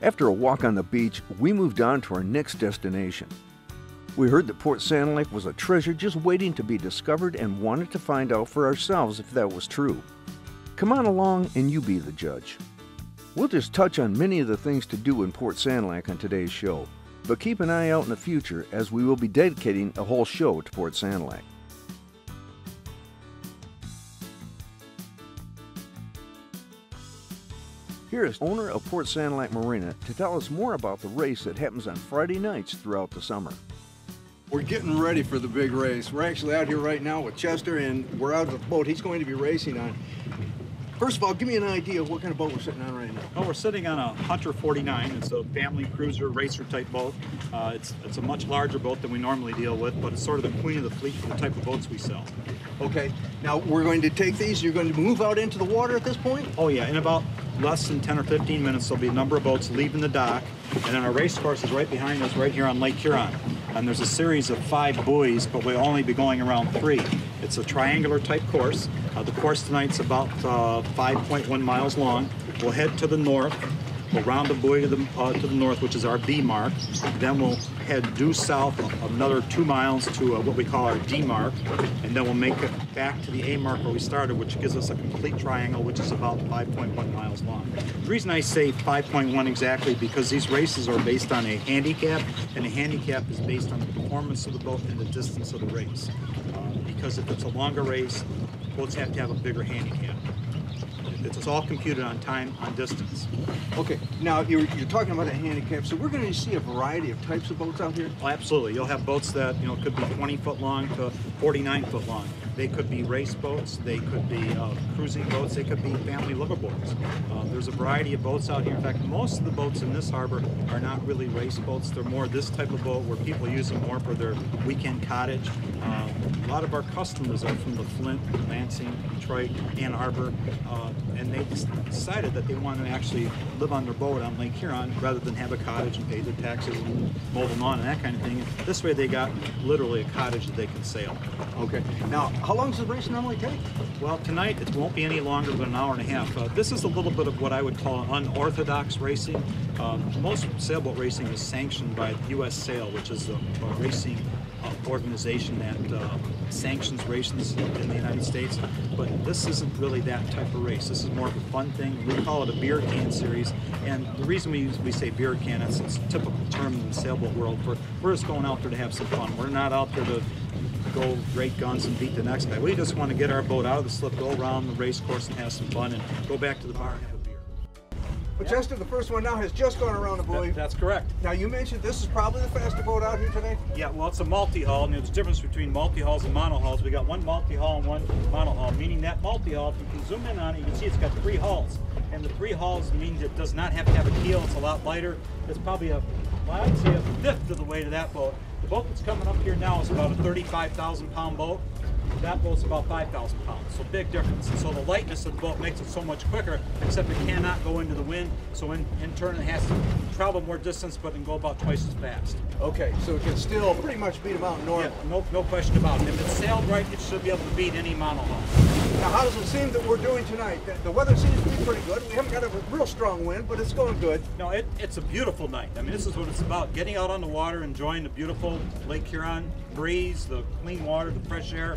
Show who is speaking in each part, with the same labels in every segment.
Speaker 1: After a walk on the beach, we moved on to our next destination. We heard that Port Sanilac was a treasure just waiting to be discovered and wanted to find out for ourselves if that was true. Come on along and you be the judge. We'll just touch on many of the things to do in Port Sanilac on today's show, but keep an eye out in the future as we will be dedicating a whole show to Port Sanilac. Here is owner of Port Sanilac Marina to tell us more about the race that happens on Friday nights throughout the summer.
Speaker 2: We're getting ready for the big race. We're actually out here right now with Chester, and we're out of the boat he's going to be racing on. First of all, give me an idea of what kind of boat we're sitting on right now.
Speaker 3: Well, we're sitting on a Hunter 49. It's a family cruiser racer type boat. It's a much larger boat than we normally deal with, but it's sort of the queen of the fleet for the type of boats we sell.
Speaker 2: Okay, now we're going to take these, you're going to move out into the water at this point?
Speaker 3: Oh yeah, in about less than 10 or 15 minutes there'll be a number of boats leaving the dock, and then our race course is right behind us right here on Lake Huron. And there's a series of 5 buoys, but we'll only be going around 3. It's a triangular type course. The course tonight's about 5.1 miles long. We'll head to the north. We'll round the buoy to the north, which is our B mark. Then we'll head due south another 2 miles to what we call our D mark. And then we'll make it back to the A mark where we started, which gives us a complete triangle, which is about 5.1 miles long. The reason I say 5.1 exactly because these races are based on a handicap, and a handicap is based on the performance of the boat and the distance of the race. Because if it's a longer race, boats have to have a bigger handicap. It's all computed on time, on distance.
Speaker 2: Okay, now you're talking about a handicap, so we're going to see a variety of types of boats out here?
Speaker 3: Oh, absolutely. You'll have boats that could be 20 foot long to 49 foot long. They could be race boats, they could be cruising boats, they could be family liverboards. There's a variety of boats out here. In fact, most of the boats in this harbor are not really race boats. They're more this type of boat where people use them more for their weekend cottage. A lot of our customers are from the Flint, Lansing, Detroit, Ann Arbor, and they decided that they want to actually live on their boat on Lake Huron rather than have a cottage and pay their taxes and mow them on and that kind of thing. This way they got literally a cottage that they can sail.
Speaker 2: Okay. Now, how long does the race normally take?
Speaker 3: Well, tonight it won't be any longer than an hour and a half. This is a little bit of what I would call unorthodox racing. Most sailboat racing is sanctioned by U.S. Sail, which is a racing organization that sanctions races in the United States, but this isn't really that type of race. This is more of a fun thing. We call it a beer can series, and the reason we say beer can, it's a typical term in the sailboat world. We're just going out there to have some fun. We're not out there to go great guns and beat the next guy. We just want to get our boat out of the slip, go around the race course and have some fun, and go back to the bar and have a beer.
Speaker 2: But Chester, the first one now has just gone around the buoy.
Speaker 3: That's correct.
Speaker 2: Now you mentioned this is probably the faster boat out here today?
Speaker 3: Yeah, well, it's a multi-hull, and there's a difference between multi-hulls and monohulls. We got one multi-hull and one monohull, meaning that multi-hull, if you can zoom in on it, you can see it's got 3 hulls. And the 3 hulls means it does not have to have a keel. It's a lot lighter. It's probably I'd say a fifth of the weight of that boat. The boat that's coming up here now is about a 35,000 pound boat. That boat's about 5,000 pounds, so big difference. And so the lightness of the boat makes it so much quicker, except it cannot go into the wind, so in turn it has to travel more distance, but can go about twice as fast.
Speaker 2: Okay, so it can still pretty much beat a mountain normal.
Speaker 3: Yeah, no question about it. If it's sailed right, it should be able to beat any monohull.
Speaker 2: Now, how does it seem that we're doing tonight? The weather seems to be pretty good. We haven't got a real strong wind, but it's going good.
Speaker 3: No, it's a beautiful night. I mean, this is what it's about, getting out on the water, enjoying the beautiful Lake Huron breeze, the clean water, the fresh air.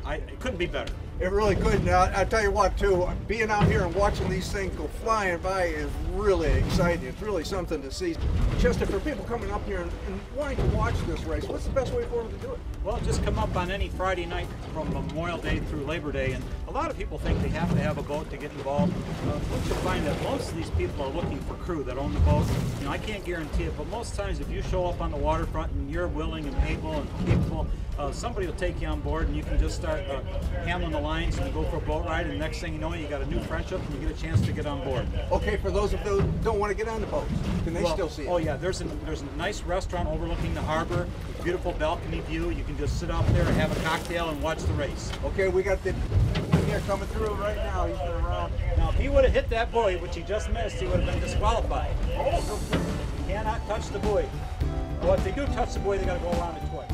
Speaker 3: It couldn't be better.
Speaker 2: It really could. Now, I tell you what, too, being out here and watching these things go flying by is really exciting. It's really something to see. Chester, for people coming up here and wanting to watch this race, what's the best way for them to do it?
Speaker 3: Well, just come up on any Friday night from Memorial Day through Labor Day, and a lot of people think they have to have a boat to get involved. What you'll find that most of these people are looking for crew that own the boat. I can't guarantee it, but most times if you show up on the waterfront and you're willing and able and capable, somebody will take you on board and you can just start handling the lines and you go for a boat ride, and the next thing you know, you got a new friendship and you get a chance to get on board.
Speaker 2: Okay, for those of you who don't want to get on the boat, can they still see it?
Speaker 3: Oh yeah, there's a nice restaurant overlooking the harbor, beautiful balcony view. You can just sit out there and have a cocktail and watch the race.
Speaker 2: Okay, we got the one here coming through right now. He's been around.
Speaker 3: Now, if he would have hit that buoy, which he just missed, he would have been disqualified. You cannot touch the buoy. Well, if they do touch the buoy, they got to go around it twice.